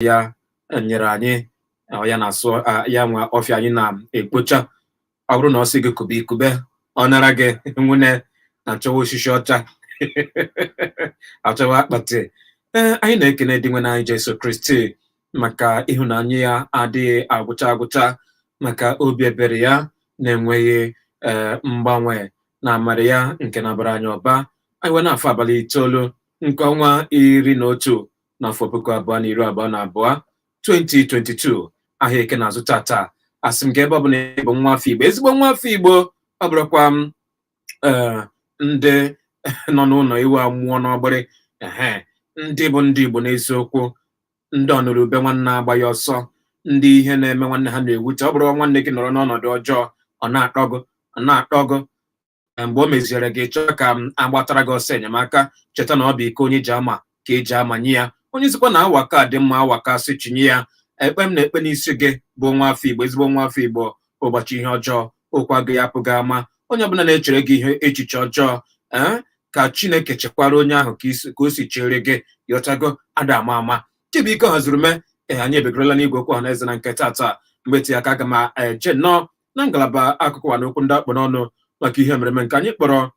ya nyere anyị ya na-asụ ya nwa ọfịa anyị na-ekpocha. Ọ bụrụ na ọ sị gị kube ikube, ọ nara gị nwune na-achọwa osisi ọcha achọwa akpati. Anyị na-ekene dị nwe anyị Jesu Kristi maka ịhụnanya ya adịghị agwụcha agwụcha, maka obi ebere ya na-enweghị mgbanwe na amara ya nke na-abara anyị ọba. Anyị wee na-afọ abalị 9 nke ọnwa 11 n'afọ 2022 2022. Ahịa eke na-azụ tata. Asị m gị ebe ọ bụ na ịbụ nwa afọ Igbo, ezigbo nwa afọ Igbo, ọ bụrụkwa m ndị nọ n'ụlọ iwu amụọ n'ọgbịrị, ndị bụ ndị Igbo n'eziokwu, ndị ọnụrụ ube nwanne agbaghị ọsọ, ndị ihe na-eme nwanne ha na-ewute. Ọ bụrụ nwanne gị nọrọ n'ọnọdụ ọjọọ, ọ na-atọ gụ mgbe o meziere gị chọọ ka m agbatara gị ọsọ enyemaka, cheta na ọ bụ ike onye ji ama ka eji amanye ya. Onye sikwa na awa ka dị mma awa ka sị chinye ya. Ekpe m na-ekpe n'isi gị bụ nwa afọ Igbo, ezigbo nwa afọ Igbo, ụbọchị ihe ọjọọ okwa gị apụghị ama. Onye ọbụla na-echere gị ihe echiche ọjọọ, ka Chineke chekwara onye ahụ ka o si chere gị, yọchago ada ama ama. Chibuike haziri mee. Anyị ebegorola n'igwe okwu ọhaneze na nke taa. Mgbe ti aka aga m eje nnọọ na ngalaba akụkọ na okwu ndị akpọ n'ọnụ maka ihe mereme nke anyị kpọrọ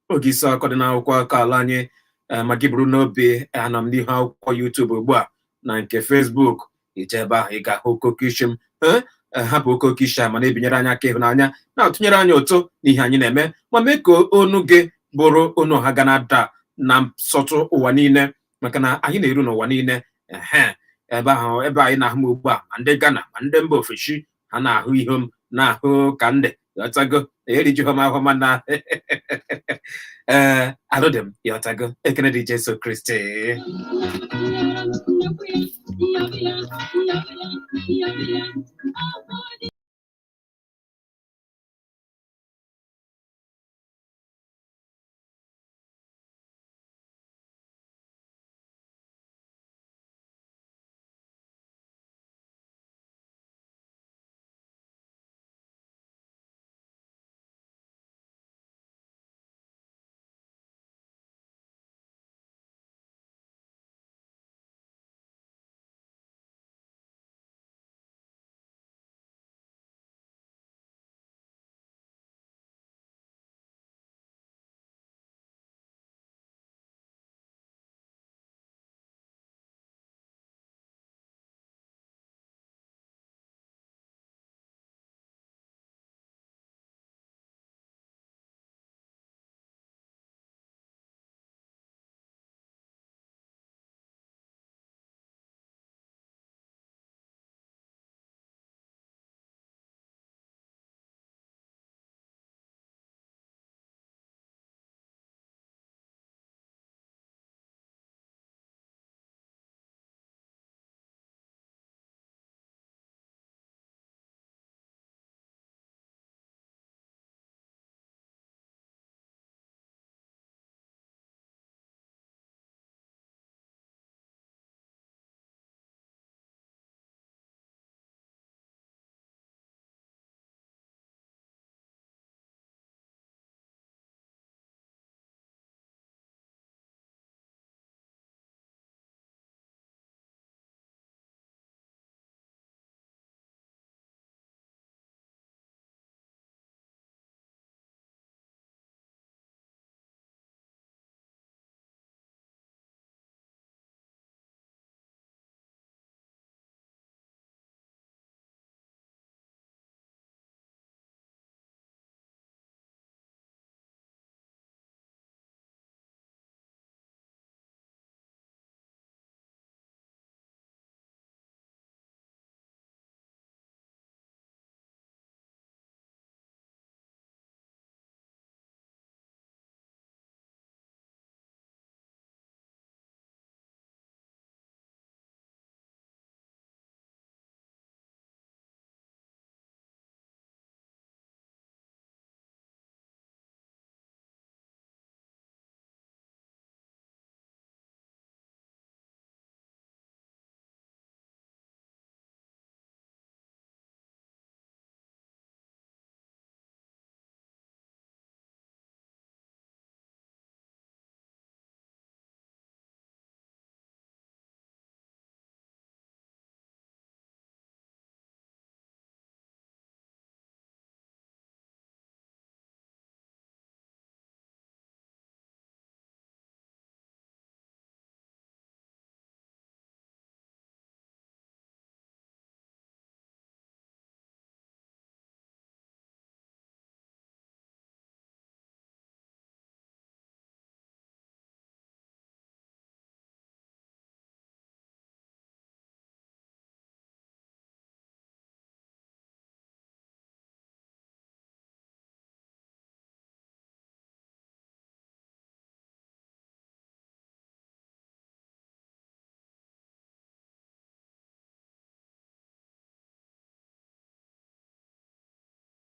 oge isi akọ dị n'akwụkwọ aka ala anyị. Ma gị bụrụ n'obi, anọ m n'ihu akwụkwọ YouTube ugbu a na nke Facebook. Ije ebe ahụ ị ga-ahụ okoke isi m. Hapụ okoke isi a ma na-ebinyere anyị aka ịhụnanya, na-atụnyere anyị ụtụ n'ihe anyị na-eme, ma mee ka onu gị bụrụ onu ọha ga na-ada na nsọtụ ụwa niile, maka na anyị na-eru n'ụwa niile. Ebe anyị na-ahụ m ugbu a, ma ndị Ghana ma ndị mba ofesi, ha na-ahụ ihe m na-ahụ ka ndị yọtago erijighọ m ahụ, mana alụdị m yọtago. Ekene dị Jesu Kristi.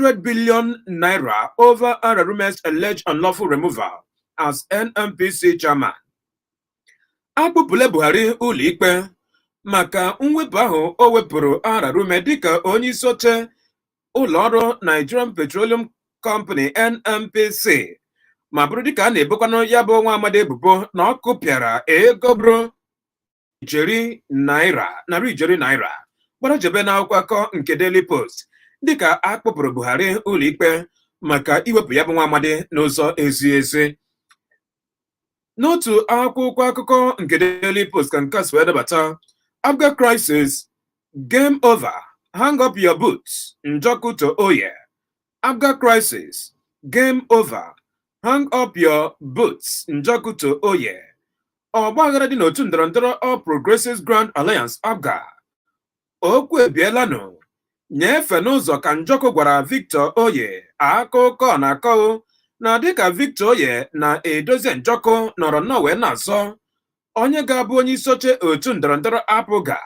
100 billion naira over ARARUME's alleged unlawful removal as NNPC chairman. Akpụpụla Buhari ụlọikpe maka mwepụ ahụ o wepụrụ ARARUME dịka onye isi oche ụlọọrụ Nigerian Petroleum Company NNPC, ma bụrụ dịka a na-ebokwanụ ya bụ nwa amadi ebubo na ọ kụpịara ego bụrụ narị ijeri naira gbara jebe n'akwụkwọ akọ nke Daily Post dịka akpụpụrụ Buhari ụlọikpe maka iwepụ ya bụ nwa amadi n'ụzọ ezighị ezi. N'otu akwụkwọ akụkọ nke Daily Post ka nke a si wee debata: After crisis, game over, hang up your boots, Njoku to Oye. After crisis, game over, hang up your boots, Njoku to Oye. Ọgbaghara dị n'otu ndọrọndọrọ All Progressives Grand Alliance APGA okwu ebielanụ nyefe n'ụzọ ka Njoku gwara Victor Oye akụkọ na-akọ na dịka Victor Oye na Edozie Njoku nọrọ nnọọ wee na-azọ onye ga-abụ onye isi oche otu ndọrọndọrọ APGA,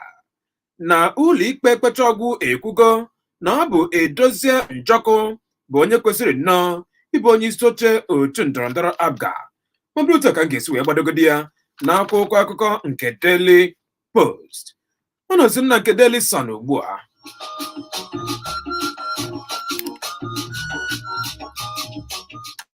na ụlọikpe kpechọgwụ ekwugo na ọ bụ Edozie Njoku bụ onye kwesịrị nnọọ ịbụ onye isi oche otu ndọrọndọrọ APGA. Ọ bụrụ otu ka m ga-esi wee gbadogodi ya n'akwụkwọ akụkọ nke Daily Post. Ọ nọzi m na nke Daily Sun ugbu a.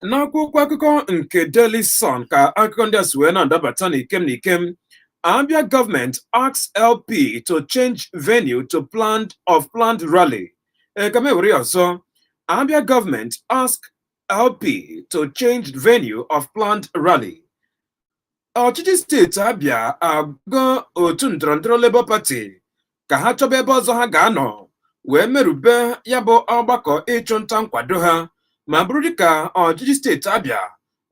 N'akwụkwọ akụkọ nke Daily Sun ka akụkọ ndị a si wee na-adabata n'ikem. Abia government asks LP to change venue to planned rally. Ka m ewere ya ọzọ. Abia government asks LP to change venue of planned rally. Ọchịchị steeti Abia agụgo otu ndọrọndọrọ Labour Party ka ha chọba ebe ọzọ ha ga-anọ wee merube ya bụ ọgbakọ ịchụ nta nkwado ha, ma bụrụ dịka ọchịchị steeti Abia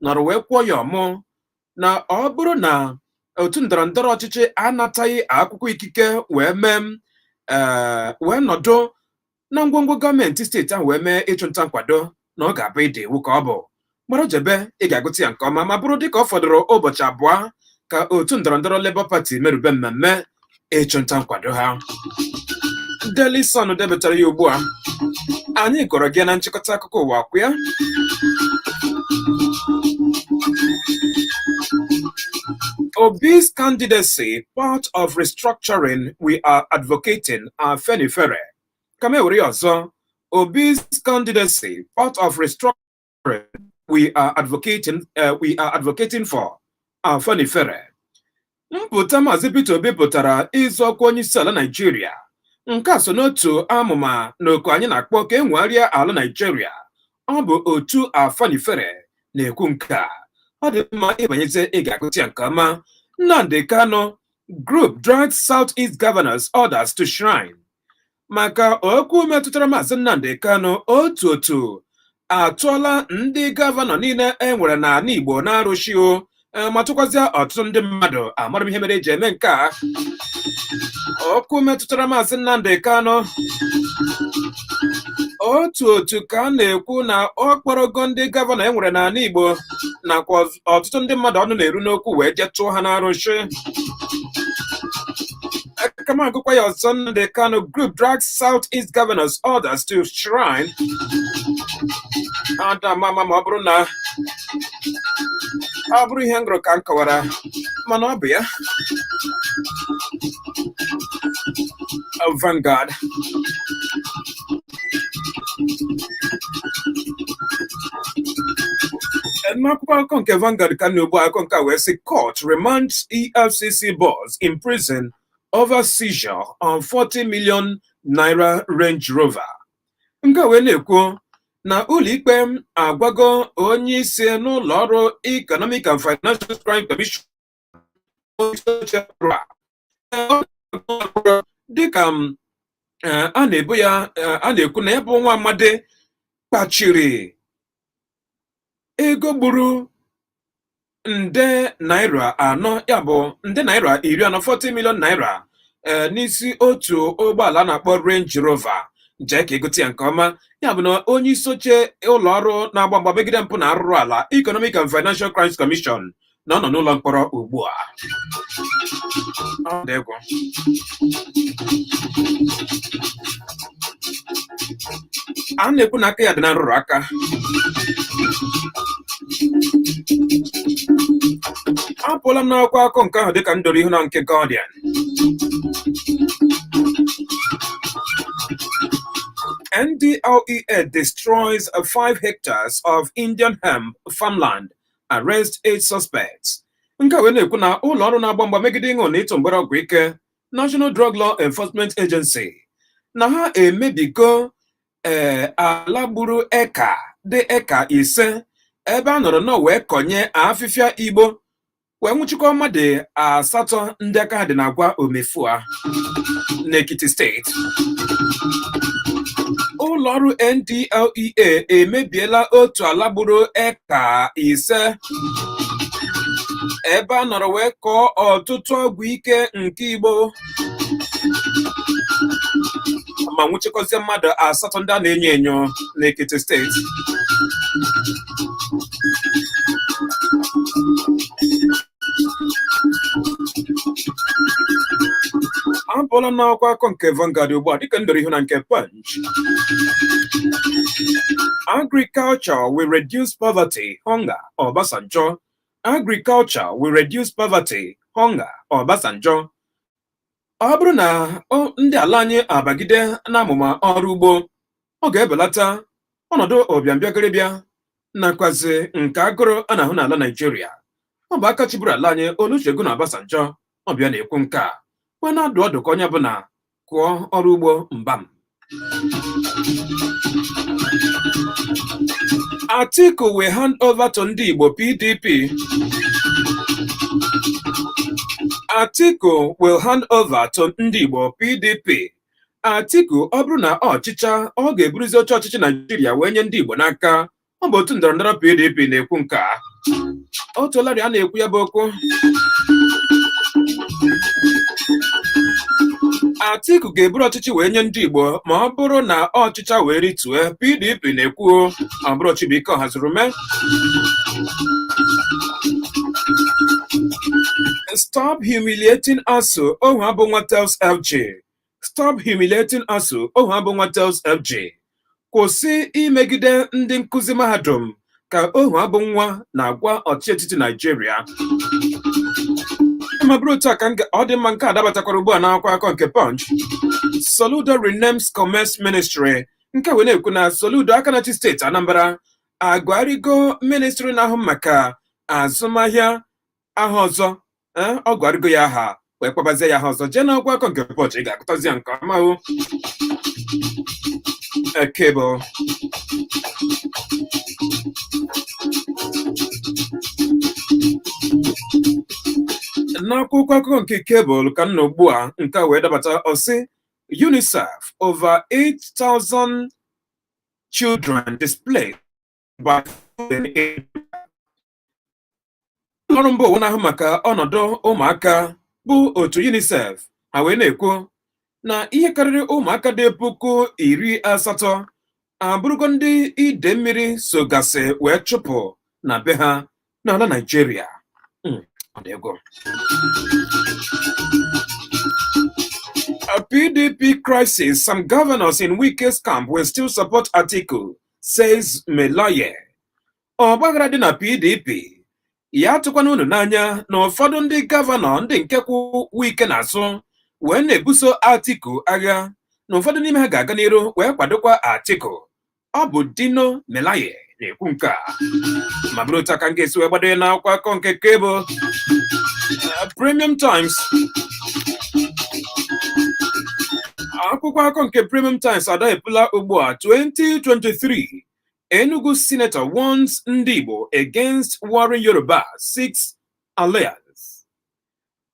nọrọ wee kwụọ ya ọmụ na ọ bụrụ na otu ndọrọndọrọ ọchịchị anataghị akwụkwọ ikike wee nọdụ na ngwongwo gọọmenti steeti ahụ wee mee ịchụ nta nkwado, na ọ ga-abụ ide iwu ka ọ bụ. Gbara jebe ị ga-agụta ya nke ọma, ma bụrụ dịka ọ fọdụrụ ụbọchị abụọ ka otu ndọrọndọrọ Labour Party merube mmemme ịchụ nta nkwado ha. Daily Sun debetara ya ugbu a. Anyị gọrọ gị na nchịkọta akụkọ ụwa akwụ ya. Obi's candidacy part of restructuring we are advocating Afenifere. Ka m ewere ya ọzọ. Obi's candidacy part of restructuring we are advocating for Afenifere. Mpụta Maazị Peter Obi pụtara ịzọ ọkwa onye isi ala Nigeria. Nke a so n'otu amụma na oku anyị na-akpọ ka enwegharịa ala Nigeria. Ọ bụ otu Afenifere na-ekwu nke a. Ọ dị mma ịbanyeze ị ga-agụta ya nke ọma. Nnamdi Kanu group drags Southeast governors orders to shrine. Maka okwu metụtara Maazị Nnamdi Kanu, otu atụọla ndị gọvanọ niile enwere n'ala Igbo na-arụchi ma tụkwazịa ọtụtụ ndị mmadụ amara ihe mere eji eme nke a. Okwu metụtara Maazị Nnamdi Kanu, otu ka a na-ekwu na ọ kpọrọgo ndị gọvanọ enwere n'ala Igbo nakwa ọtụtụ ndị mmadụ ọnụ na-eru n'okwu wee je tụọ ha n'arụchi. Kama agụkwa ya ọzọ, Nnamdi Kanu group drags Southeast governors orders to shrine. Adamama ma ọ bụrụ na ọ bụrụ ihe ngụrụ ka m kọwara, mana ọ bụ ya. Vanguard. N'akwụkwọ akụkọ nke Vanguard ka na-ugbu akụkọ nke a wee sị court remands EFCC boss in prison over seizure on 40 million naira Range Rover. Nke a wee na-ekwu na ụlọikpe agwago onye isi n'ụlọ ọrụ Economic and Financial Crime Commission dịka a na-ekwu na ya bụ nwa amadi kpachiri ego gburu nde naira 4, ya bụ nde naira 40, 40 million naira n'isi otu ụgbọala na-akpọ Range Rover. Jee ka egote ya nke ọma. Ya bụ na onye isi oche ụlọ ọrụ na-agba mgba megide mpụ na arụrụ ala Economic and Financial Crimes Commission na ọ nọ n'ụlọ mkpọrọ ugbu a. a na-ekwu na aka ya dị na nrụrụ aka. Apụọla m n'akwụkwọ akụkọ nke ahụ dịka m doro ihu na nke Guardian. NDLEA destroys 5 hectares of Indian hemp farmland, arrest 8 suspects. Nke wee na-ekwu na ụlọ ọrụ na-agba mgba megide ịṅụ na ịtụ mgbere ọgwụ ike National Drug Law Enforcement Agency na ha emebigo ala gburu dị eka 5 ebe a nọrọ nọ wee konye afịfịa Igbo wee nwụchikwa mmadụ 8 ndị aka ha dị n'agwa Omefua n'Ekiti steeti. Ụlọ ọrụ NDLEA emebiela otu ala gburu eka 5 ebe a nọrọ wee kọọ ọtụtụ ọgwụ ike nke Igbo ma nwụchikọzie mmadụ 8 ndị a na-enyo enyo n'Ekiti steeti. Apụọla n'akwụkwọ akụkọ nke Vanguard ugbu a dịka ndoro ihu na nke Punch. Agriculture will reduce poverty, hunger, Obasanjo. Agriculture will reduce poverty, hunger, Obasanjo. Ọ bụrụ na ndị ala anyị abagide n'amụma ọrụ ugbo, ọ ga-ebelata ọnọdụ ọbịambịagịrịbịa nakwazi nke agụrụ a na-ahụ n'ala Nigeria. Ọ bụ aka chiburu ala anyị Olusegun Obasanjo ọbịa na-ekwu nke a wee na-adụ ọdụ ka onye ọbụla kụọ ọrụ ugbo mbam. Atiku will hand over to ndị Igbo PDP. Atiku will hand over to ndị Igbo PDP. Atiku ọ bụrụ na ọchịcha ọ ga-eburuzi oche ọchịchị Naijiria wee nye ndị Igbo n'aka. Ọ bụ otu ndọrọndọrọ PDP na-ekwu nke a. Otu ọlarị a na-ekwu ya bụ okwu. Atiku ga-eburu ọchịchị wee nye ndị Igbo ma ọ bụrụ na ọchịcha wee ritue. PDP na-ekwu ọ bụrụ Chibuike ARARUME. Stop humiliating Asusu, ohu abụ nwa tells FG. Stop humiliating Asusu, ohu abụ nwa tells FG. Kwụsị imegide ndị nkụzi mahadum ka ohu abụ nwa na-agwa ọchịchị etiti Nigeria. Ma bụrụ otu a ka ọ dị mma nke adabatakwara ugbu a n'akwụkwọ akụkọ nke Punch. Soludo renames Commerce Ministry. Nke wee na-ekwu na Soludo aka na-achị steeti Anambra agwarịgo ministri na-ahụ maka azụmahịa aha ọzọ. Ọ gwarịgo ya aha wee kpabazie ya aha ọzọ. Jee n'akwụkwọ akụkọ nke Punch ị ga-akụtazi ya nke ọma. Cable. N'akwụkwọ akụkọ nke Cable ka nọ ugbu a nke wee dabata ọsị UNICEF over 8,000 children displaced by ọrụ mba ụwa na-ahụ maka ọnọdụ ụmụaka bụ otu UNICEF ha wee na-ekwu na ihe karịrị ụmụaka dị 80,000 abụrụgo ndị ide mmiri sogasị wee chụpụ na be ha n'ala Nigeria. A PDP crisis. Some governors in Wike's camp will still support Atiku, says Melaye. Ọgbaghara dị na PDP ya tụkwana unu n'anya na ụfọdụ ndị gọvanọ ndị nke kwụ Wike n'azụ wee na-ebuso Atiku agha na ụfọdụ n'ime ha ga-aga n'iru wee kwadokwa Atiku. Ọ bụ Dino Melaye na-ekwu nke a ma bụrụ otu aka m ga-esi wee gbado ya n'akwụkwọ akụkọ nke Cable. Premium Times. Akwụkwọ akụkọ nke Premium Times adahepụla ugbu a 2023 Enugu Senator warns ndị Igbo against warring Yoruba 6 alliance.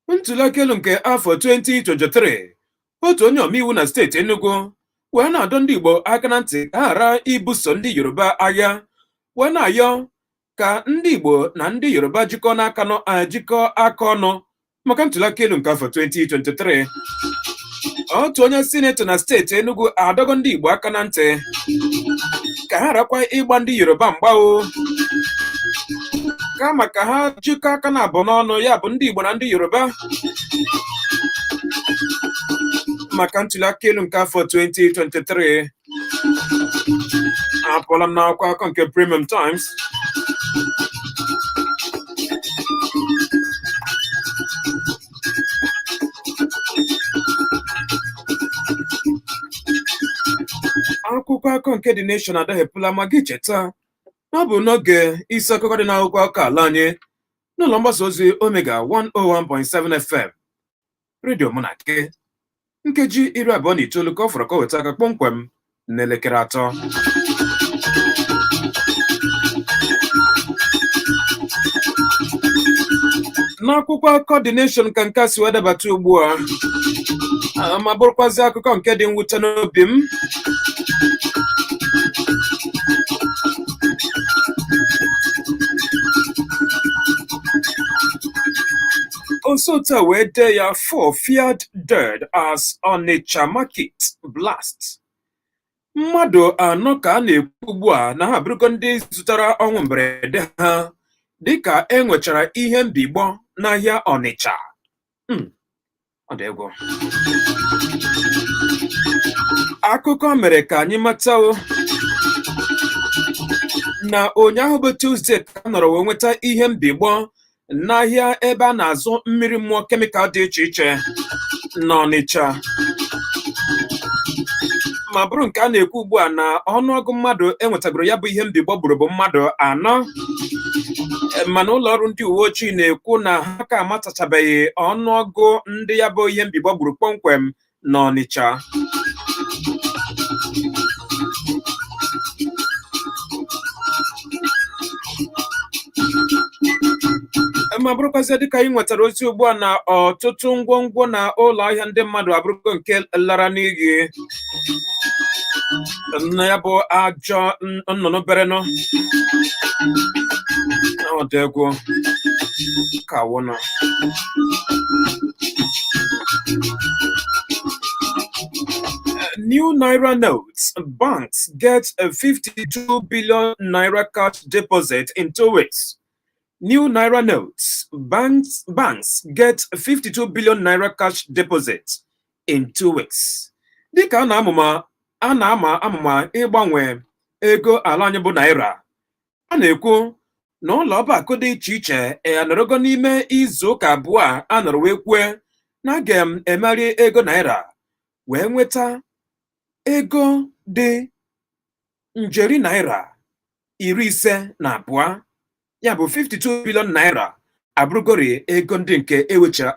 Ntuli aka elu nke afọ 2023 otu onye omeiwu na steeti Enugu wee na-adọ ndị Igbo aka na ntị ka ghara ibuso ndị Yoruba agha wee na-ayọ ka ndị Igbo na ndị Yoruba jikọ aka ọnụ maka ntuli aka elu nke afọ 2023. Otu onye sinetọ na steeti Enugu adọgo ndị Igbo aka na ntị ka ha rakwa ịgba ndị Yoruba mgbawo kama ka ha jikọ aka na abụ n'ọnụ, ya bụ ndị Igbo na ndị Yoruba maka ntuli aka elu nke afọ 2023. Apụọla m n'akwụkwọ akụkọ nke Premium Times. Akwụkwọ akụkọ nke The Nation adaghepụla ma gị cheta na ọ bụ n'oge isi akụkọ dị n'akwụkwọ akụkọ ala anyị n'ụlọ mgbasa ozi Omega 101.7 FM redio mụ na gị nkeji 29 ka ọ fọrọ ka o weta aka kpọmkwem n'elekere 3. N'akwụkwọ akụkọ The Nation ka nke a si wee debata ugbu a ma bụrụkwazi akụkọ nke dị mwute n'obi m. Osota wee dee ya 4 feared dead as Onitsha market blast. Mmadụ 4 ka a na-ekwu ugbu a na ha abụrụgo ndị zụtara ọnwụ mberede ha dịka enwechara ihe mbigbo n'ahịa Onitsha. Ọ dị egwu. Akụkọ mere ka anyị mata na ụnyaahụ bụ Tuesday ka a nọrọ wee nweta ihe mbigbo n'ahịa ebe a na-azụ mmiri mmụọ kemikal dị iche iche n'Ọnịcha. Ma bụrụ nke a na-ekwu ugbu a na ọnụọgụ mmadụ enwetagoro ya bụ ihe mbigbo bụ mmadụ 4. Mana ụlọ ọrụ ndị uwe ojii na-ekwu na ha ka amatachabeghị ọnụọgụ ndị ya bụ ihe mbigbo gburu kpọmkwem n'Ọnịcha. Ma bụrụkwazị dịka anyị nwetara ozi ugbu a na ọtụtụ ngwongwo na ụlọ ahịa ndị mmadụ abụrụgo nke lara n'iyi na ya bụ ajọ nnụnụ berenụ. Ọ dị egwu ka wụnụ. New Naira notes. Banks get a 52 billion Naira cash deposit in 2 weeks. New Naira notes. Banks get 52 billion Naira cash deposit in 2 weeks. Dịka a na-ama amụma ịgbanwe ego ala anyị bụ Naira, a na-ekwu na ụlọ ọba akụ dị iche iche anọrọgo n'ime izu ụka abụọ a nọrọ wee kwue na a ga-emeri ego Naira wee nweta ego dị njeri Naira 52. Ya bụ 52 billion Naira abụrụgori ego ndị nke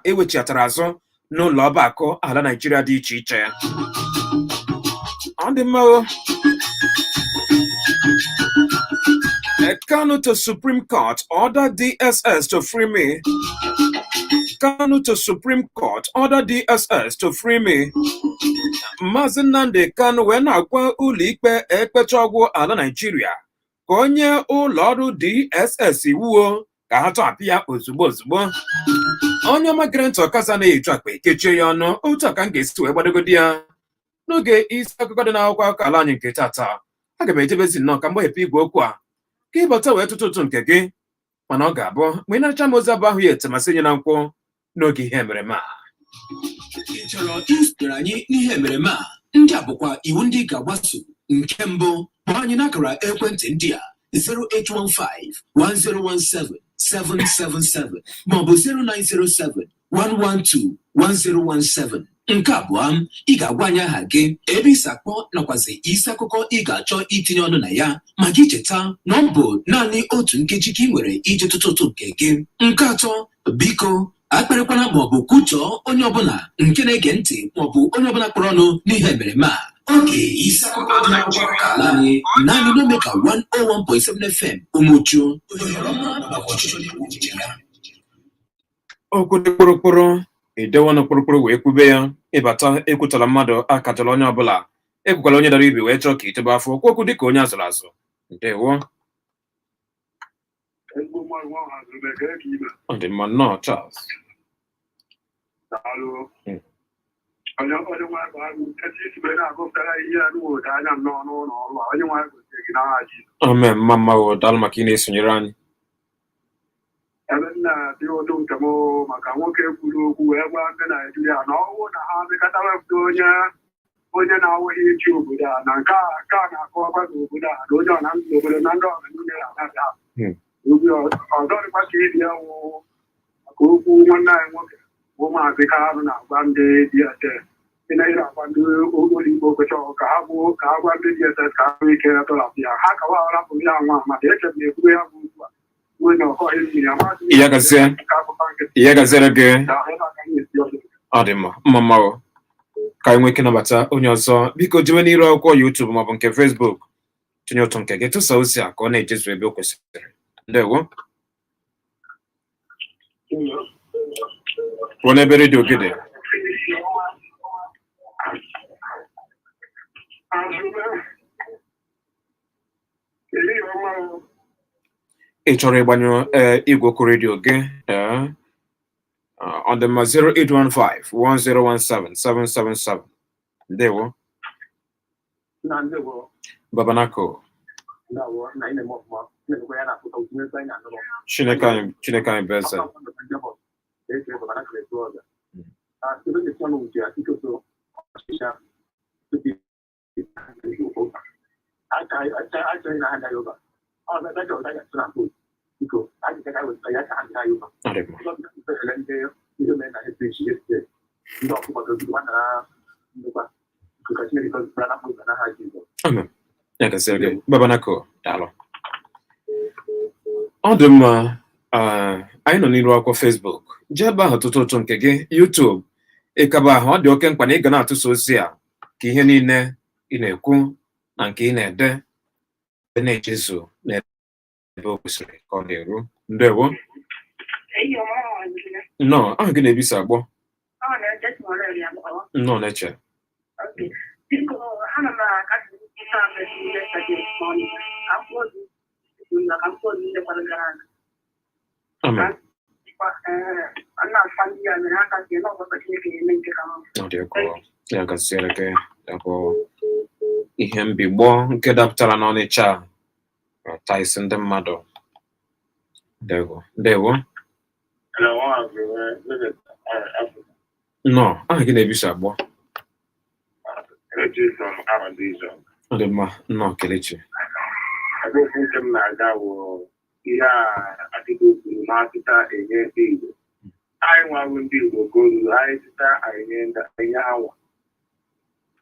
ewechatara azụ n'ụlọ ọba akụ ala Nigeria dị iche iche. Ọ dị mma. Kanu to Supreme Court order DSS to free me. Kanu to Supreme Court order DSS to free me. Maazị Nnamdi Kanu wee na-agwa ụlọ ikpe ekpecha ọgwụ ala Nigeria ka onye ụlọ ọrụ DSS iwuo ka ha tọhapụ ya ozugbo. Onye ọma gere ntị ọkasa na-eju akpa ekechie ya ọnụ. Otu a ka m ga-esi wee gbadogodi ya n'oge isi akụkọ dị n'akwụkwọ akụkọ ala anyị nke tata. Aga m ejebezi nnọọ ka mgbahepụ igwe okwu a ka ịbata wee tụtụ nke gị, mana ọ ga-abụ mgbe ị na-acha m ozi abụ ahụ ya etemasị nye na nkwụ n'oge ihe emereme a. Ị chọrọ isonyere anyị n'ihe emereme a? Ndị a bụkwa iwu ndị ị ga-agbaso. Nke mbụ, kpọọ anyị n'akara ekwentị ndị a 08151017777 maọbụ 09071121017. Nke abụọ, ị ga-agwa anyị aha gị, ebe isi akpọ nakwazi isi akụkọ ị ga-achọ itinye ọnụ na ya, ma gị cheta na ọ bụ naanị otu nkeji ka ị nwere iji tụtụtụ nke gị. Nke atọ, biko akparịkwana maọbụ kwutọọ onye ọbụla nke na-ege ntị maọbụ onye ọbụla kpọrọ ọnụ n'ihe emereme a. Oge isi akụkọ dị n'akwụkwọ akụkọ ala anyị naanị n'Omega 101.7 FM Umuchu. Okwu dị kpụrụkpụrụ edewo na kpụrụkpụrụ wee kwube ya. Ịbata ekwutala mmadụ akatala onye ọbụla, ekwukwala onye dara ibi wee chọọ ka itebe afọ. Okwu dị ka onye azụrụ azụ. Ndewo. Ọ dị mma nnọọ Charles. Amen. Mama daalụ maka ị na-esonyere anyị. ebe nna dị otu nke m maka nwoke kwuru okwu wee gwa ndị Naijiria na ọnwụ na ha mekọta wepụta onye onye na-awụghị echi obodo a na nke a na-akọwakwa n'obodo a na onye ọ na obodo na ndị ọha niile na-abịa obi ọzọ dịkwa ka ịdị ya wụ maka okwu nwanne anyị nwoke bụ maazị Karụ na-agwa ndị DSS ị na-ere agwa ndị oligbo kwechọọ ka ha gwa ndị DSS ka ha nwee ike tọrapụ ya ha kawa arapụ ya nwa maka echebe na-ekwuru ya bụ ugbu a onye ọkọghị mmiri amasị ihe gazere gị ọ dị mma mma ka anyị nwee ike nabata onye ọzọ biko jewe n'iru akwụkwọ YouTube maọbụ nke Facebook tinye ụtụ nke gị tụsa ozi a ka ọ na-ejezu ebe o kwesịrị. Ndewo pụọ n'ebe redio gị dị. Ị chọrọ ịgbanyụ igwe okwu redio gị on the 0815-1017-777. Ndewo. Babanako. Chineke anyị bụ eze. Babanako, daalụ. Ọ dị mma, anyị nọ n'iru akwụkwọ Facebook, jee ebe ahụ tụtụ ụtụ nke gị. YouTube ịkaba ahụ ọ dị oke mkpa na ị ga na-atụsa ozi a ka ihe niile ị na-ekwu na nke ị na-ede na-ejezu n'ebe o kwesịrị ka ọ na-eru. Ndewo. Nnọọ, ahụ gị na-ebisa agbọ. Nnọọ na-eche. Amen. Ọ dị ọkụ ya gaziere gị bụ ihe mbigbọ nke dapụtara n'Ọnịcha taisi ndị mmadụ. Ndewo. Nnọọ, aha gị na-ebisa agbọ. Ọ dị mma, nnọọ Kelechi. Nke m na-aga bụ ihe adịghị okwu na-atụta enye ndị Igbo. Anyị nwabụ ndị Igbo goru anyị tụta enye anwa.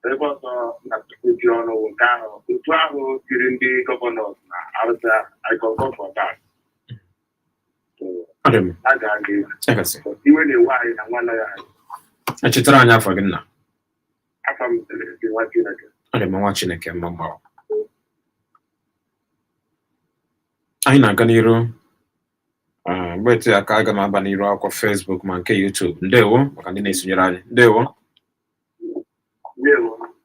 Ebe ọzọ na-atụkwu ọnụ nke ahụ otu ahụ tiri ndị gọvanọ na arụta agọgọgọba. A ga-aga iwe na-ewe anyị na nwanne ya. Echetara anyị afọ gị nna. Afọ m telere nwa Chineke. Ọ dị mma, nwa Chineke mma mgbawa. Anyị na-aga n'iru mgbe etu ya ka aga m aba n'iru akwụkwọ Facebook ma nke YouTube. Ndewo maka ndị na-esonyere anyị. Ndewo.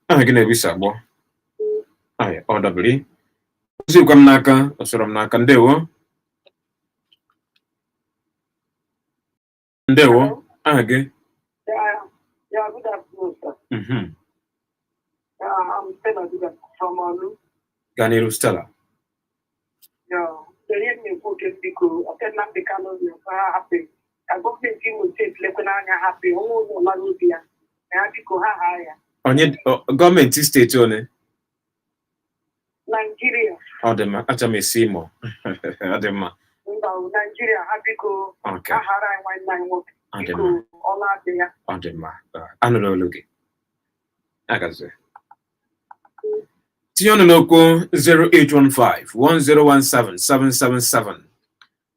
Aha gị na-ebisa agbọ. Ọ dabiri ozikwa m n'aka, osoro m n'aka. Ndewo. Ndewo. Aha gị. Good afternoon, sir. I'm Stella from Olu. Gaa n'iru Stella. The real me book is because I said not because happy. I go to Imo State, Lekwena happy. Oh, no, Marubia. I have to go higher. Onye gọọmenti steeti one? Nigeria. Ọ dị mma, acha m esi Imo. Ọ dị mma. Nigeria, happy go. Okay. Ahara and wine work. Ọ dị mma. Ọ dị mma. Anụrụ olu gị. Agazie. Tinye ọnụ n'okwu 0815-1017-777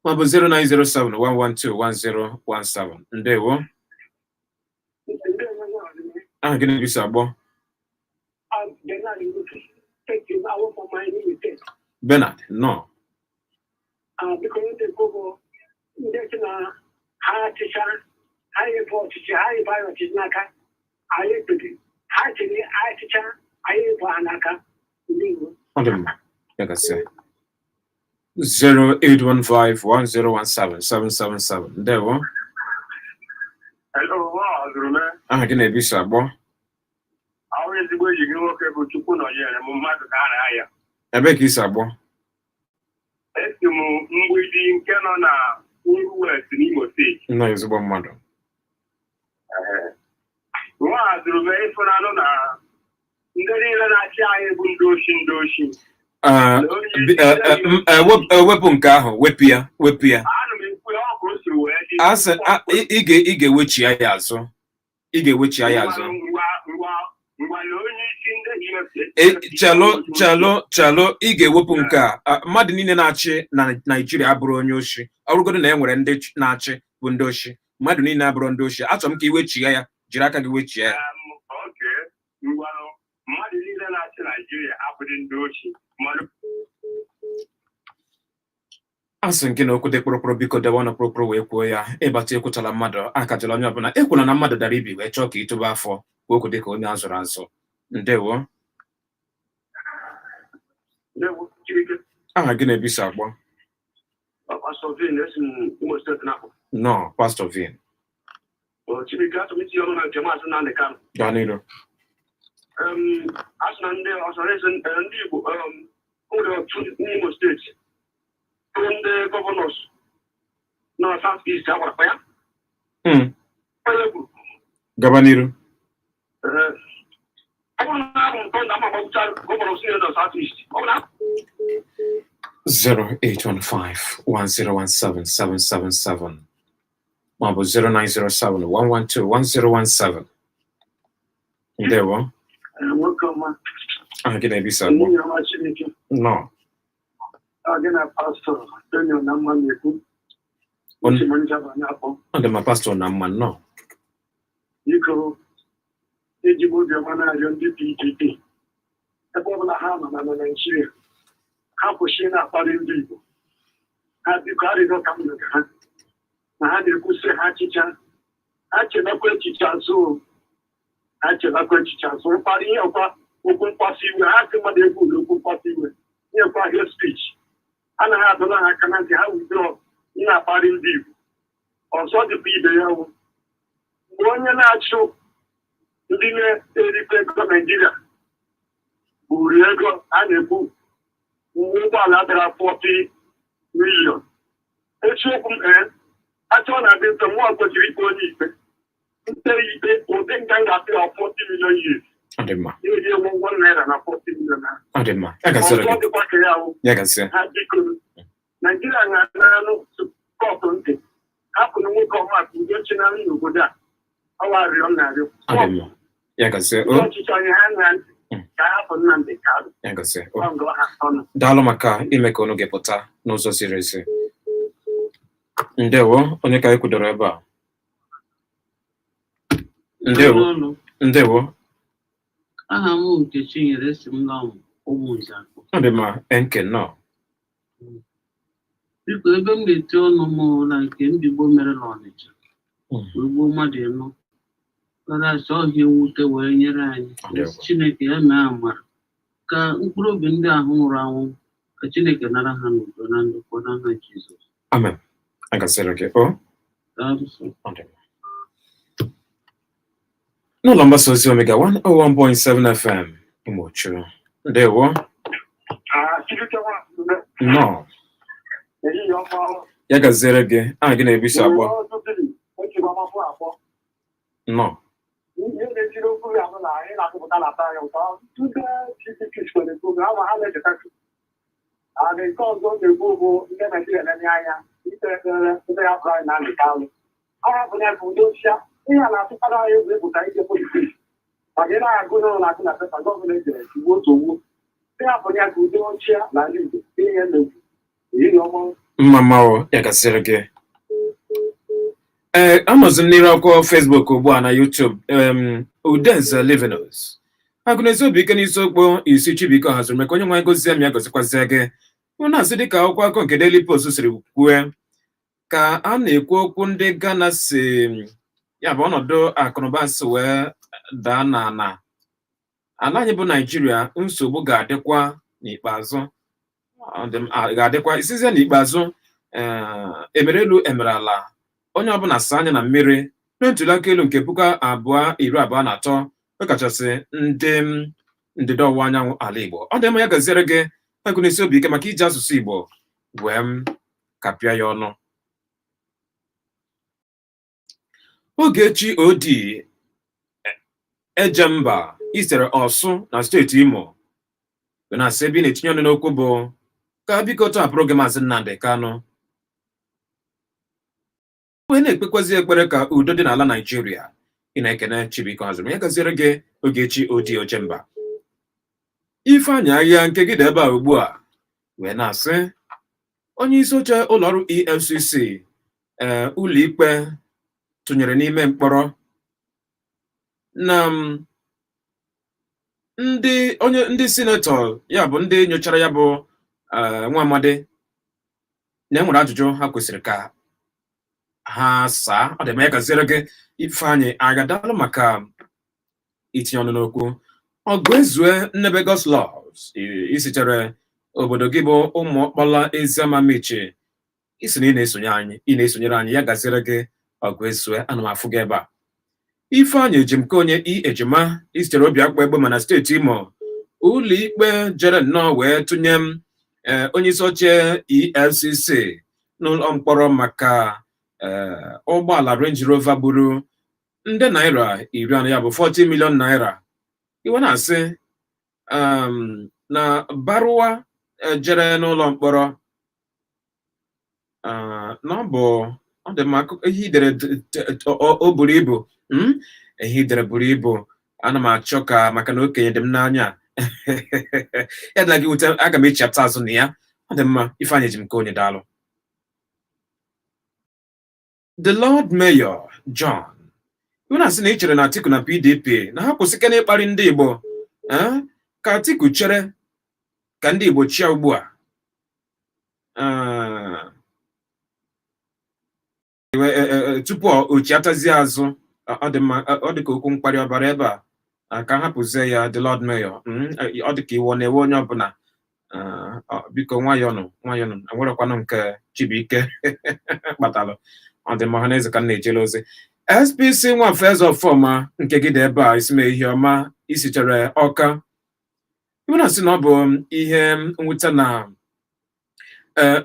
maọbụ 0907-112-1017. Ndewo. Aha gị na-ebisa agbọ. Bernard, no. Because they go na ha teacher, high voltage, high voltage naka, high baby, high teacher, high anaka. Like I said, 0815-1017-777. Ndewo. Hello, ARARUME. Aha gị na-ebisa agbọ. Ahụ ezigbo eji gị nwoke bụ Chukwu nọnyere m mmadụ ka a na-aya. Ebe ka isi agbọ? Esi m mgbidi nke nọ na Uru West n'Imo Steeti. Nọ ezigbo mmadụ. Nwa ARARUME ịfụnanụ na ndị niile na-achị anyị bụ ndị oshi wepụ nke ahụ, wepụ ya. ana m ekwu ya ọ ka o si wee dị Asị ị ga-ewechi ya azụ. Ị ga-ewechi ya azụ. ngwale onye isi ndị Chelụ ị ga-ewepụ nke a. Mmadụ niile na-achị na Naijiria abụrụ onye oshi. Ọrụgodo na e nwere ndị na-achị bụ ndị oshi. Mmadụ niile abụrụ ndị oshi. Achọrọ m ka iwechie ya, jiri aka gị wechie ya. Mmadụ niile na-achị Naijiria abụghị ndị ochi. Asị nke na okwu dị kpụrụkpụrụ, biko debe ọnụ kpụrụkpụrụ wee kwuo ya. Ịbata ekwuchala mmadụ, akajala onye ọbụla. Ekwula na mmadụ dara ibi wee chọọ ka ịtụba afọ ka okwu dị ka onye azụrụ azụ. Ndewo. Aha gị na-ebisa agbọ? No, Pastor Vin. Gaa n'iru. Asị na ndị ọsọrọeze ndị Igbo ụlọ otu n'Imo steeti bụ ndị gọvanọs na South East agwara ya. Gaba n'iru. Ọ bụrụ na abụ ntọ ndị ama gbapụta gọvanọs niile na South East, ọ bụ na 08151017777 maọbụ 09071121017. Ndewo. nwoke ọma. Aha gị na-ebisa agbọ? No. Gị na pastọ Daniel na mma na-ekwu. Ọ dị ma pastọ na mma nọ. Biko, eji m obiọma na-arịọ ndị PDP ebe ọbụla ha nọ na Naịjirịa, ha kwụsị na-akparị ndị Igbo. Ha biko arịrịọ ka m rịọrọ ha na ha na-ekwusị ha achịcha, ha chelakwa echiche azụ, ha chelakwa echiche azụ, mkparị ihe ọkwa okwu mkpasu iwe, ha sị mmadụ egwu ụlọ okwu mkpasu iwe, nyekwa hate speech. Anaghị adọla ha aka na ntị, ha withdraw na-akparị ndị Igbo. Ọzọ dịkwa ibe ya wụ mgbe onye na-achụ ndị na-erikwa ego Naijiria buru ego a na-ekwu ụgbọala dara 40 million. Eziokwu m achọ na-adị nso mụọ kwesịrị ikpe onye ikpe nte ikpe ụdị nga m ga-apị ya 40 million years. Ihe ewu ụgwọ naira na 40 million na ọzọ dịkwa ka ya wụ ha biko Naijiria na-anụ kọtụ ntị hapụrụ nwoke ọma ka udo chinarị n'obodo a ọwa arịọ na-arịọ ọchịchị onye ha na ntị ka hapụ Nnamdị Kanụ. Daalụ maka ime ka unu ga-epụta n'ụzọ ziri ezi. Ndewo. Onye ka anyị kwudoro ebe a? Ndewo. Aha m Nkechi nyere si m na ụmụnze akpọ. Ọ dị ma nke nọ. Biko ebe m ga-eti ọnụ m na nke ndị Igbo mere n'Ọnịcha ugbo mmadụ ịnọ karasị ọhịa ewute wee nyere anyị. Chineke ya mee amara ka mkpụrụ obi ndị ahụ nwụrụ anwụ ka Chineke nara ha n'udo na ndokwa n'aha Jizọs. Amen. Agasịrị gị. N'ụlọ mgbasa ozi Omega 101.7 FM Ụmụchu. Ndewo. No. Ya gaziere gị. Aha gị na-ebisa agbọ? No. Ihe na-ejiri okwu ya na anyị na-atụpụta na ata ya ụtọ ndị chikikikwere ekwu ama ha na-echetachi aga nke ọzọ na-ekwu bụ ndị Naijiria na-enye anya ite ekpere ndị ya bụrụ anyị na Nnamdị Kanụ. Aha bụ ya bụ udo chia ihe a na-atụkara anyị egwu epụta ije politiks maka ị na-agụ n'ụlọ na-akụ na pepa gọọmenti ejere tigbuo togbuo. Ihe a bụ ya ka udo chia n'ala Igbo ihe na-egwu ehihie ọma. Mma ya gasịrị gị. Anọzi n'iru akwụkwọ Facebook ugbu a na YouTube. Udeze Livinus agụnezi obi ike n'isi okpo isi Chibuike haziri maka onye nwe gozie m ya gozikwazie gị. Ọ na-asị dịka akwụkwọ akụkọ nke Daily Post siri kwue ka a na-ekwu okwu ndị Ghana si ya bụ ọnọdụ akụnụba si wee daa na ala anyị bụ Naijiria. Nsogbu ga-adịkwa n'ikpeazụ, ga-adịkwa isizie n'ikpeazụ. Emere elu emere ala, onye ọbụla saa anya na mmiri na ntuli aka elu nke 2023 ọkachasị ndị ndịda ọwụwa anyanwụ ala Igbo. Ọ dị mma ya gaziere gị agụ n'isi obi ike maka iji asụsụ Igbo wee kapịa ya ọnụ. Ogechi Odi Ejemba isitere Ọsụ na steeti Imo wee na-asị ebe ị na-etinye ọnụ n'okwu bụ ka biko tọhapụrụ gị Maazị Nnamdi Kanu wee na-ekpekwazi ekpere ka udo dị n'ala Naijiria. Ị na-ekene Chibuike Hazụrụ ya gaziere gị Ogechi Odi Ojemba. Ifeanyị Ahịa nke gị dị ebe a ugbu a wee na-asị onye isi oche ụlọọrụ EFCC ụlọikpe tụnyere n'ime mkpọrọ na ndị sinetọ ya bụ ndị nyochara ya bụ nwa amadi na enwere ajụjụ ha kwesịrị ka ha saa. Ọ dị ma ya gaziere gị Ifeanyị Ahịa, daalụ maka itinye ọnụ n'okwu. Ọgụ ezue Nnebe Goslows isitere obodo gị bụ Ụmụọkpala Eziama Mechi isi na ị na-esonyere anyị, ya gaziere gị Ọgụ ezue, ana m afụ gị ebe a. Ifeanyị Ejimka onye Ejima isitere obi akpa egbe mana steeti Imo ụlọikpe jere nnọọ wee tụnye m onye isi oche EFCC n'ụlọ mkpọrọ maka ụgbọala Range Rover buru nde naira 40, ya bụ 40 million naira. Iwe na-asị na Baruwa jere n'ụlọ mkpọrọ na ọ dị mma ihe idere o buru ibu ihe idere buru ibu. Ana m achọ ka maka na okenye dị m n'anya ya dị gị wute, aga m echepụta azụ na ya. Ọ dị mma. Ifeanyị Ejimka onye, daalụ. The Lord Mayor John iwe na-asị na ị chere na Atiku na PDP na ha kwụsịkena ịkparị ndị Igbo ka Atiku chere ka ndị Igbo chia ugbu a. Tupu o chiatazie azụ. Ọ dị mma. Ọ dị ka okwu mkparị ọbara ebe a ka hapụzie ya. The Lord Mayor, ọ dị ka iwe na-ewe onye ọbụla. Biko nwayọnụ enwerekwanụ nke Chibuike kpatalụ. Ọ dị mma. Ọhaneze ka m na-ejele ozi. SPC Nwafọ Eze Ọfọma nke gị dị ebe a Isime ihe ọma isitere Ọka. Iwe na-asị na ọ bụ ihe mwute na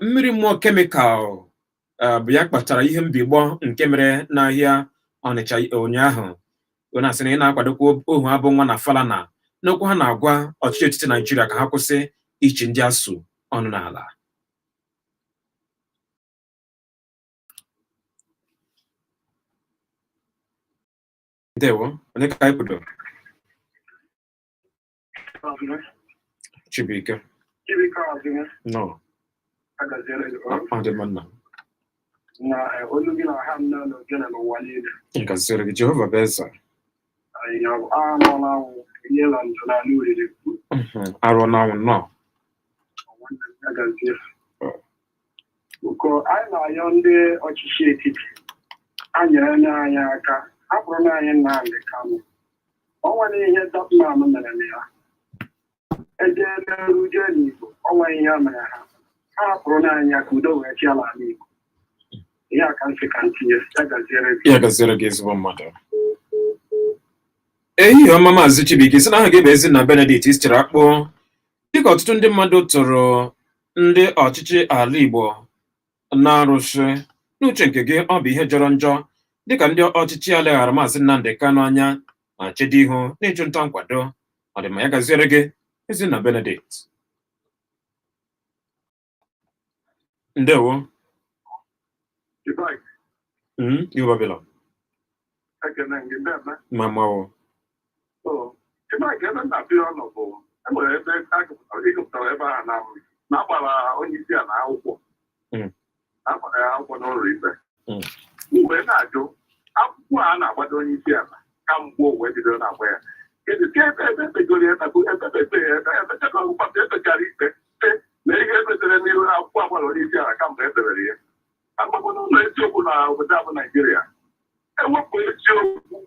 mmiri mmụọ kemikal bụ ya kpatara ihe mbigbọ nke mere n'ahịa Ọnịcha ụnyaahụ. Iwe na-asị na ị na-akwadokwa ohu abụ nwa na Falana n'okwu ha na-agwa ọchịchị etiti Naijiria ka ha kwụsị ichi ndị Asụ ọnụ n'ala. Ndewo, onye ka anyị kwudo? Chibuike. No. Ọ dị mma nna. Na olu gị na ha m na ogene n'ụwa niile. Gaziere gị Jehova bụ eze. Arụ n'anwụ nọ. Anyị na-ayọ ndị ọchịchị etiti anyere anyị aka, hapụrụ na anyị Nnamdi Kanu. Ọ nwere ihe Dapman mere na ya. Ejele ruje n'Igbo, ọ nwere ihe mere ha. Ha hapụrụ na anyị aka udo wee chịa n'ala Igbo. Ya ka nsị ka ntinye, ya gaziere gị ezigbo mmadụ. Ehihie ọma Maazị Chibuike, sị na aha gị bụ Ezinna Benedict isitere akpụ. Dịka ọtụtụ ndị mmadụ tụrụ ndị ọchịchị ala Igbo na-arụsị, n'uche nke gị ọ bụ ihe jọrọ njọ dịka ndị ọchịchị ala ghara Maazị Nnamdi Kanu anya ma chedo ihu n'ịchụ nta nkwado. Ọ dị mma. Ya gaziere gị Ezinna Benedict. Ndewo. Iwu Babylon. Mamawo. Enwere ebe ịgụpụtara ebe a na-agbara onye isi ala akwụkwọ. Na-agbara ya akwụkwọ n'ụlọ ikpe. Mgbe na-ajụ akwụkwọ a na-agbado onye isi ala ka mgbe owe bidoro na-agba ya. Kedu ka ebe ebegoro ebechara ikpe na ihe ebetere n'ihu akwụkwọ agbara onye isi ala kamgbe edebere ya. Agbagbo n'ụlọ eziokwu na obodo abụ Naijiria. Ewepụ eziokwu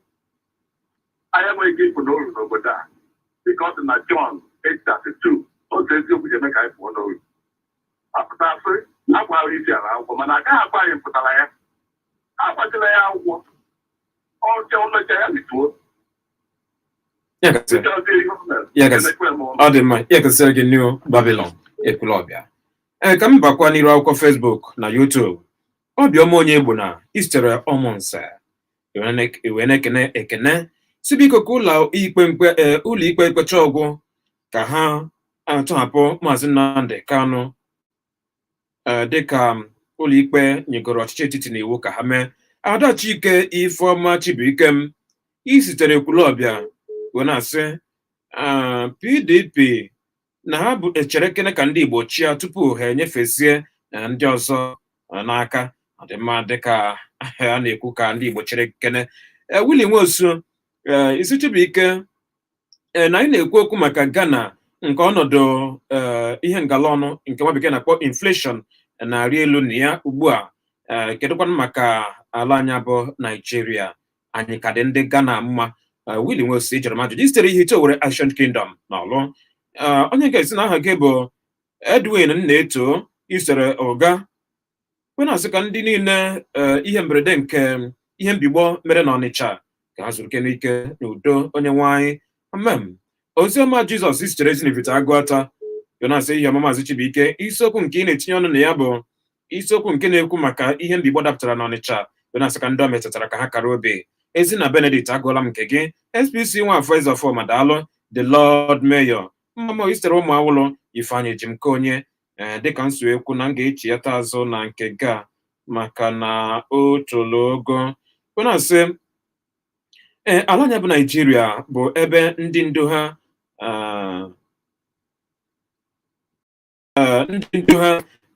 anyị enweghị ike ịpụ n'olu n'obodo a. Dịka ọ dị na John 8:32, otu eziokwu ga-eme ka anyị pụọ n'olu. Apụta asị agwara isi ala akwụkwọ, mana agaghị agba anyị mpụtara ya. Agbachila ya akwụkwọ. Ọcha ụlọcha ya bituo. Ọ dị mma. Ya kesịrị gị New Babylon Ekwulọbịa. Ka m bakwa n'iru akwụkwọ Facebook na YouTube. Obiọma onye Igbo na isitere Ọmụnse iwe na-ekene si biko ka ụlọ ikpe mkpecha ọgwụ ka ha atọhapụ Maazị Nnamdi Kanu dịka ụlọikpe nyegoro ọchịchị etiti na iwu ka ha mee. Ada Chike Ifeọma Chibuikem isitere Ekwulọbịa wee na-asị PDP na ha bụ echere kene ka ndị Igbo chịa tupu ha enyefezie ndị ọzọ n'aka. Ọdịmma dịka a na-ekwu ka ndị Igbo chere kene. Willie Nwosu isi Chibuike na anyị na-ekwu okwu maka Ghana nke ọnọdụ ihe ngala ọnụ nke nwa bekee na-akpọ inflation na-arị elu na ya ugbu a. Kedụkwanụ maka ala anyị bụ Naijiria, anyị ka dị ndị Ghana mma? Willie Nwosu jere m ajụjụ isitere ihe Owere Ancient Kingdom na ọlụ. Onye nke si na aha gị bụ Edwin Nneto isere ụga kwe na-asị ka ndị niile ihe mberede nke ihe mbigbo mere n'Ọnịcha ka ha zuru ike n'ike n'udo onye nwanyị. Amen. Oziọma Jizọs sitere Ezinifite Agụata na-asị ihe ọma Maazị Chibuike, isiokwu nke ị na-etinye ọnụ na ya bụ isiokwu nke na-ekwu maka ihe mbigbo dapụtara n'Ọnịcha na-asị ka ndị o metụtara ka ha kara obi. Ezina Benedict agụọla m nke gị. SPC Nwafọ Ezefọma daalụ. The Lord Mayor mmama isitere ụmụ awụlụ Ifeanyị Ejimke onye dịka nso ekwu na m ga-echi ya azụ na nke ga maka na o tolo ogo na-asị ala anya bụ Naijiria bụ ebe ndị ndu ha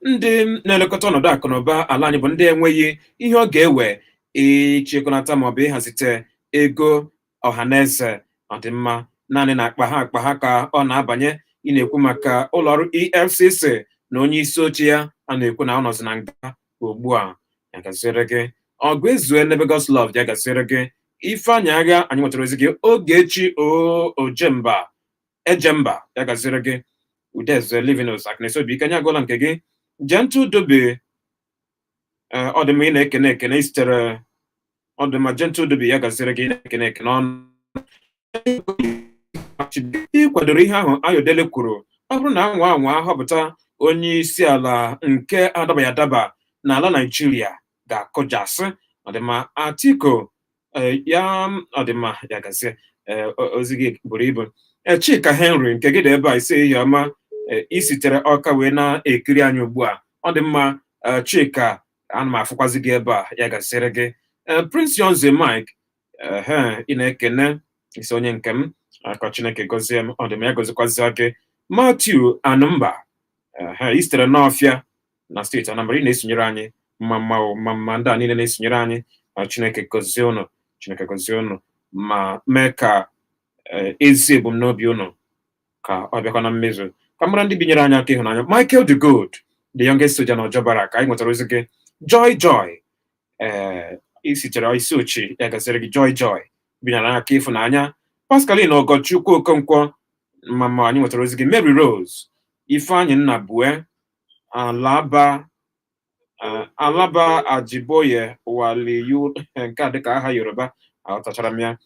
ndị na-elekọta ọnọdụ akụ na ụba ala anyị bụ ndị enweghị ihe ọ ga-ewe ịchịkọnata maọbụ ịhazite ego ọhaneze ọdịmma naanị na akpa ha ka ọ na-abanye. Ị na-ekwu maka ụlọọrụ EFCC na onye isi oche ya a na-ekwu na ọ nọzi na nga ugbu a. Ya gasịrị gị. Ọgụ ezue n'ebe Goslov ya gasịrị gị. Ifeanyị Agha anyị nwetara ozi gị. Ogechi Ejemba ya gasịrị gị. Udeze Livinus Akịna Obiike anyị agụọla nke gị. Gentle Dobe ọdịmma ị na-ekene isitere ọdịmma Gentle Dobe ya gasịrị gị na-ekene ọnụ. Ị kwadoro ihe ahụ Ayodele kwuru. Ọ bụrụ na anwa họpụta onye isi ala nke adabaghị adaba n'ala Naijiria ga-akụjasị. Ọdịmma Atiko ya ọdịmma ya gazie ozi gị buru ibu. Chika Henry nke gị dị ebe a isi ihe ọma isitere Ọka wee na-ekiri anyị ugbu a. Ọ dị mma Chika, ana m afụkwazi gị ebe a ya gasịrị gị. Prince Yonze Mike ị na-ekene isi onye nke m ka Chineke gọzie m. Ọ dị m ya gọzikwazịa gị. Matthew Anụmba isitere n'Ọfịa na steeti Anambra ị na-esonyere anyị mma ndị a niile na-esonyere anyị. Chineke gọzie unu, Chineke gọzie unu ma mee ka ezi ebumnobi unu ka ọ bịakwa na mmezu. Ka mara ndị binyere anyị aka ịhụnanya. Michael the Good, the youngest soldier na Ọjọbara ka anyị nwetara ozi gị. Joy isitere isi ochi ya gasịrị gị. Joy binyere anyị aka ịhụnanya. Pascaline Ogochukwu Okonkwo mama anyị nwetara ozi gị. Mary Rose Ifeanyị Nnabue Alaba Ajiboye Waliyu nke a dịka aha Yoruba aghọtachara m ya.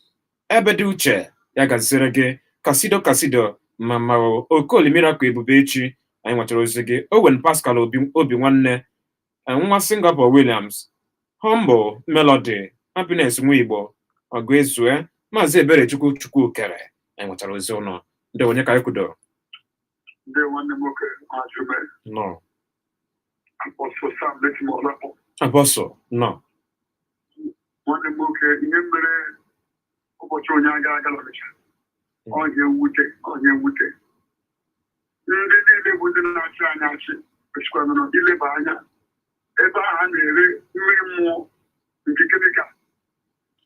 Ebe dị uche ya gaziri gị. Kasido mama Okoli Miracle Ebubechi anyị nwetara ozi gị. Owen Pascal Obi nwanne nwa Singapore Williams Humble Melody Happiness nwa Igbo Ọgụ Ezue Maazị Ebere Chukwu kere anyị nwetara ozi ụnọ. Ndị onye ka anyị kwudo. Ndị nwanne m nwoke Ajume No. Apostle Sam Lekimola Apostle no. Nwanne m nwoke ihe mere ụbọchị onye aga Ọnịcha ọ ga-ewute ndị niile bụ ndị na-achị anyị achị kwesịkwara na ileba anya ebe ahụ a na-ere mmiri mmụọ nke kemikal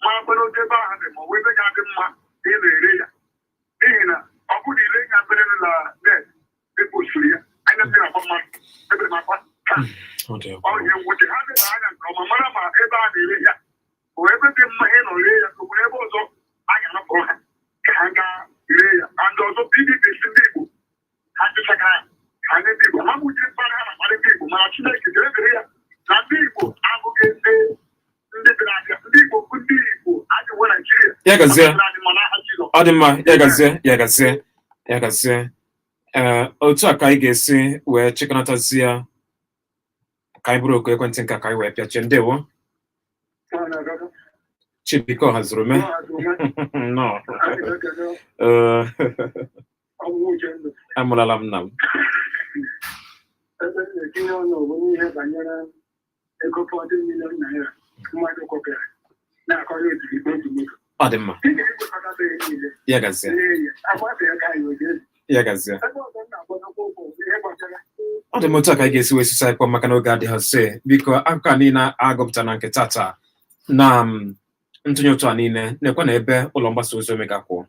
ma kwere oge ebe ahụ dị ma ọ bụ ebe ga-adị mma ị na-ere ya n'ihi na ọ bụrụ ile ya mere na net eposiri ya anya mmiri akwa mmadụ ebe m akwa ọ ga-ewute ha leba anya nke ọma mara ma ebe a na-ere ya bụ ebe dị mma ị nọ ree ya ka nwere ebe ọzọ a ga-anapụrụ ha ka ha gaa ree ya na ndị ọzọ PDP ndị Igbo ha chịchaga ha ndị Igbo ha mụchi mkparị ha na-akparị ndị Igbo mana Chineke ga-ebere ya na ndị Igbo abụghị ndị bịara abịa. Ndị Igbo bụ ndị Igbo adịwo Naijiria ya gazie. Ọ dị mma ya gazie. Otu a ka anyị ga-esi wee chịkọnatazi ya ka anyị bụrụ oku ekwentị nke ka anyị wee pịachie. Ndewo. Chibiko Hazurume. No. Amụrala m nna m. Ebe na-etinye ọnụ bụ ihe banyere ego 40 million naira mmadụ kwopịara na-akọrọ otu. Ọ dị mma. Ya gazie. Ya gazie. Ọ dị m otu a ka anyị ga-esi wee sụsa ikpọ maka na oge adịghị ọsọ. Biko akụkọ a niile agụpụta na nke tata na ntụnye ụtụ a niile na-ekwe na ebe ụlọ mgbasa ozi Omega kwụ.